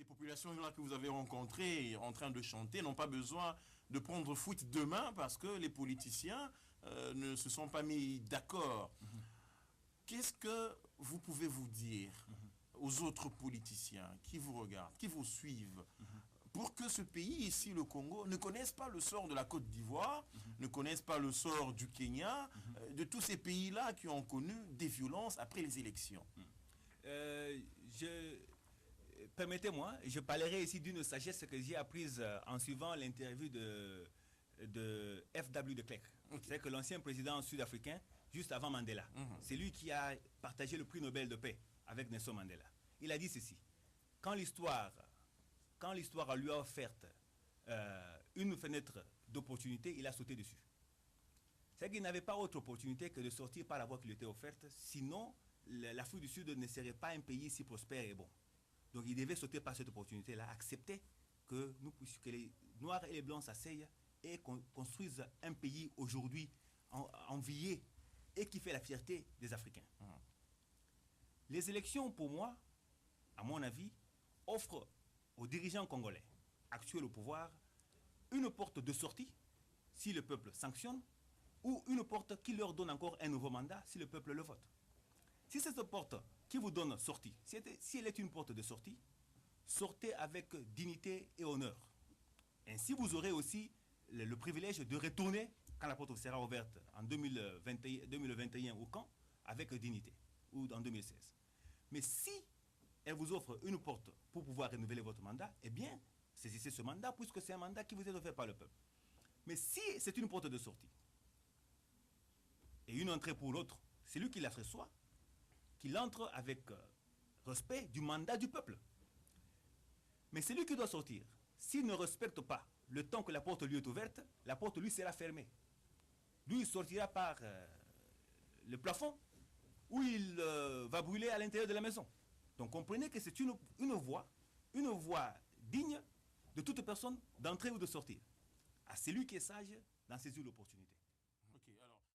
Ces populations-là que vous avez rencontrées en train de chanter n'ont pas besoin de prendre foot demain parce que les politiciens ne se sont pas mis d'accord. Qu'est-ce que vous pouvez vous dire aux autres politiciens qui vous regardent, qui vous suivent, pour que ce pays ici, le Congo, ne connaisse pas le sort de la Côte d'Ivoire, ne connaisse pas le sort du Kenya, de tous ces pays-là qui ont connu des violences après les élections? Permettez-moi, je parlerai ici d'une sagesse que j'ai apprise en suivant l'interview de F.W. de Klerk. C'est que l'ancien président sud-africain, juste avant Mandela, c'est lui qui a partagé le prix Nobel de paix avec Nelson Mandela. Il a dit ceci: quand l'histoire lui a offert une fenêtre d'opportunité, il a sauté dessus. C'est qu'il n'avait pas autre opportunité que de sortir par la voie qui lui était offerte, sinon l'Afrique du Sud ne serait pas un pays si prospère et bon. Donc il devait sauter par cette opportunité-là, accepter que les Noirs et les Blancs s'asseyent et construisent un pays aujourd'hui envié et qui fait la fierté des Africains. Les élections, pour moi, à mon avis, offrent aux dirigeants congolais actuels au pouvoir une porte de sortie si le peuple sanctionne, ou une porte qui leur donne encore un nouveau mandat si le peuple le vote. Si c'est cette porte qui vous donne sortie, si elle est une porte de sortie, sortez avec dignité et honneur. Ainsi, vous aurez aussi le privilège de retourner, quand la porte sera ouverte en 2021 au camp, avec dignité, ou en 2016. Mais si elle vous offre une porte pour pouvoir renouveler votre mandat, eh bien, saisissez ce mandat, puisque c'est un mandat qui vous est offert par le peuple. Mais si c'est une porte de sortie, et une entrée pour l'autre, c'est lui qui la reçoit, qu'il entre avec respect du mandat du peuple. Mais c'est lui qui doit sortir. S'il ne respecte pas le temps que la porte lui est ouverte, la porte lui sera fermée. Lui, il sortira par le plafond, ou il va brûler à l'intérieur de la maison. Donc comprenez que c'est une voie digne de toute personne d'entrer ou de sortir. À celui qui est sage d'en saisir l'opportunité.